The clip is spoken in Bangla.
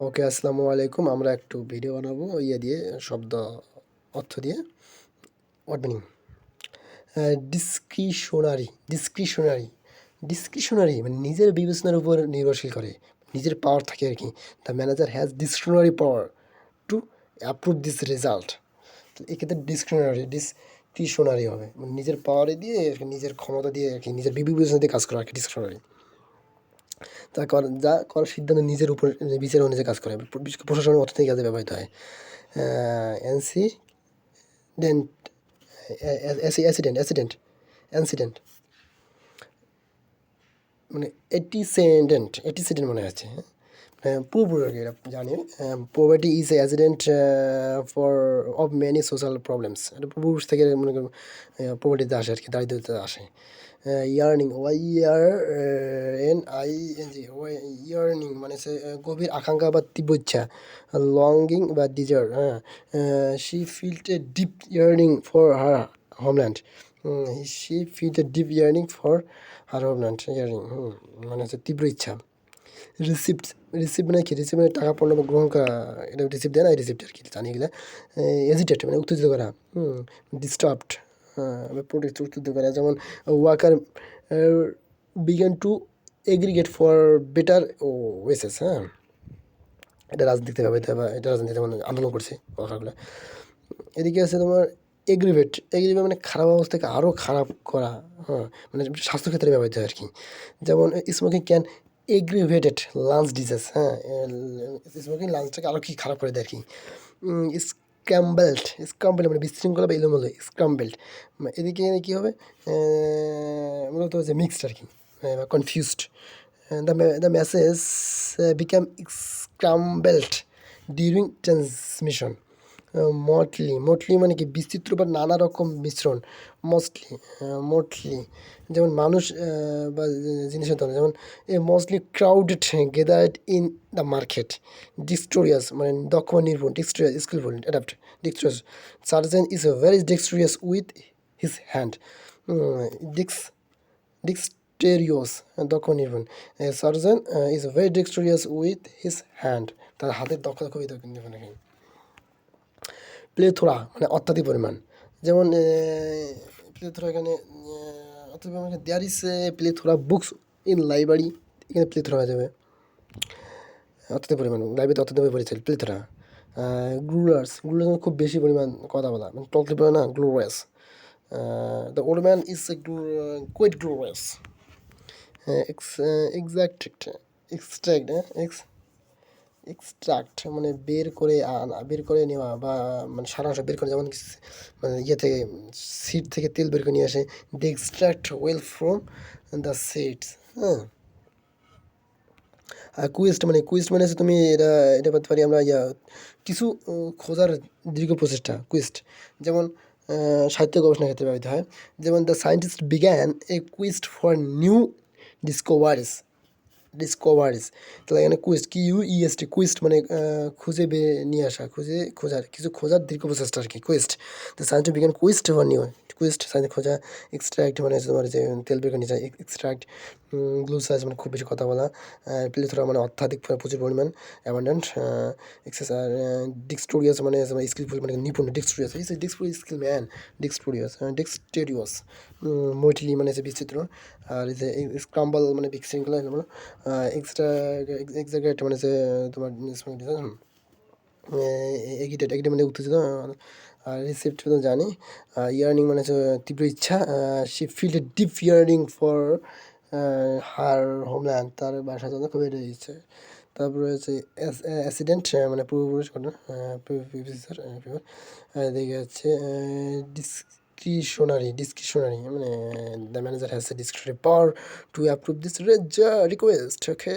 ওকে, আসসালামু আলাইকুম। আমরা একটু ভিডিও বানাবো ইয়ে দিয়ে, শব্দ অর্থ দিয়ে। Word meaning discretionary discretionary discretionary মানে নিজের বিবেচনার উপর নির্ভরশীল করে, নিজের পাওয়ার থাকে আর কি। The manager has discretionary power two approve this result. তো এক্ষেত্রে ডিসক্রিশনারি হবে, মানে নিজের পাওয়ারে দিয়ে আর কি, নিজের ক্ষমতা দিয়ে আর কি, নিজের বিবেচনা দিয়ে কাজ করা আর কি ডিসক্রিশনারি। যা করার সিদ্ধান্ত নিজের উপর বিচার অনুযায়ী কাজ করে, বিশেষ করে প্রশাসনের অর্থনৈতিক কাজে ব্যবহৃত হয়। অ্যান্সিডেন্ট অ্যান্সিডেন্ট মানে এটিসেডেন্ট মনে আছে, হ্যাঁ। পূর্বপুরুষ আর কি, এটা জানি। Poverty is accident for of many social problems. এটা পূর্বপুরুষ থেকে মনে করুন পোভার্টিতে আসে আর কি, দারিদ্রতা আসে। ইয়ার্নিং YERNING ইয়ার্নিং মানে হচ্ছে গভীর আকাঙ্ক্ষা বা তীব্র ইচ্ছা। লঙ্গিং বা ডিজায়ার, হ্যাঁ। She field A deep yearning for her homeland. Earning মানে হচ্ছে তীব্র ইচ্ছা। রিসিপ্ট রিসিপ্ট মানে কি? রিসিপ্ট মানে টাকা পণ্য বা গ্রহণ করা, এটা রিসিপ্ট দেয় না, রিসিপ্ট আর কি, জানি এগুলো। এজিটেট মানে উত্তেজিত করা, ডিস্টার্বড, প্রোটেক্ট উত্তেজিত করা। যেমন worker began to aggregate for better wages, হ্যাঁ। এটা রাজনীতিতে ব্যবহৃত হয়, বা এটা রাজনীতিতে মানে আন্দোলন করছে ওয়ার্কারগুলো। এদিকে আছে তোমার এগ্রিভেট মানে খারাপ অবস্থাকে আরও খারাপ করা, হ্যাঁ। মানে স্বাস্থ্যক্ষেত্রে ব্যবহৃত হয় আর কি। যেমন স্মোকিং ক্যান এগ্রিভেটেড লাংস ডিজিজ, হ্যাঁ। স্মোকিং লাংসটাকে আরও কি খারাপ করে দেয় আর কি। স্ক্যাম্বেলড স্ক্যাম্বেল মানে বিশৃঙ্খলা বা এলোমেলো, স্ক্যাম্বেলড। এদিকে কী হবে, মূলত হচ্ছে মিক্সড আর কি, বা confused. The message become scrambled during transmission. Motley মানে কি? বিচিত্র বা নানা রকম মিশ্রণ। মোটলি যেমন মানুষ বা জিনিসের ধরন, যেমন mostly crowded gathered in the market. Dexterous মানে দক্ষ বা নির্ভুল, dexterous skilful, adept, dexterous. Surgeon is very dexterous with his hand. Dex dexterous দক্ষ নির্ভুল। Surgeon is very dexterous with his hand, তার হাতের দক্ষতা খুবই নির্ভুল। প্লেথোরা মানে অত্যাধিক পরিমাণ। যেমন প্লেথোরা এখানে অত্যাধিক পরিমাণ, there is plethora books in library, এখানে প্লেথোরা হয়ে যাবে অত্যাধিক পরিমাণ, লাইব্রেরিতে অত্যাধিক পরিমাণ প্লেথোরা। গ্লুরার্স খুব বেশি পরিমাণ কথা বলা, মানে টলতে পারে না, glorious. The old man is quite glorious. Exact extract extract মানে বের করে নেওয়া, বা মানে সারাংশ বের করে, যেমন মানে ইয়ে থেকে, সিড থেকে তেল বের করে নিয়ে আসে। They extract oil from the seeds, হ্যাঁ। আর কুইস্ট মানে হচ্ছে, তুমি এটা করতে পারি আমরা, কিছু খোঁজার দীর্ঘ প্রচেষ্টা, কুইস্ট। যেমন সাহিত্য গবেষণার ক্ষেত্রে ব্যবহৃত হয়। যেমন the scientist began A quest for new discoveries discoveries তাহলে এখানে কুইস্ট, QUEST, কুইস্ট মানে নিয়ে আসা, কিছু খোঁজার দীর্ঘ প্রচেষ্টা আর কি, কুইস্ট। তো সায়েন্টিফিক বিজ্ঞান quest for new, quest science খোঁজা। এক্সট্রাক্ট মানে হচ্ছে তোমার যে তেল বের করে নিয়ে যায়, এক্সট্রাক্ট। গ্লুসাইজ মানে খুব বেশি কথা বলা। প্লেথোরা মানে অত্যাধিক প্রচুর পরিমাণ, অ্যাবান্ডেন্ট। এক্সেস। আর ডিক্সটোরিয়াস মানে স্কিলফুল মানে নিপুণ, ডিক্সটোরিয়াস ইজ ডিক্সটোরিয়াস স্কিল ম্যান, ডিক্সটেরিয়াস। মৈথিলি মানে হচ্ছে বিচিত্র। আর এই যে স্ক্রাম্বল মানে বিশৃঙ্খলা, এক্সাগ্রেট মানে হচ্ছে তোমার এগিটেড মানে উত্তেজিত। আর রিসিপ্ট তো জানি। ইয়ার্নিং মানে হচ্ছে তীব্র ইচ্ছা। She feel a deep yearning for her homeland, তার বাসা জন্য খুবই ইচ্ছে। তারপরে হচ্ছে অ্যাক্সিডেন্ট মানে পূর্বপুরুষ ঘটনা, এদিকে হচ্ছে ডিসক্রিশনারি মানে the manager has a discretionary power two approve this request, okay.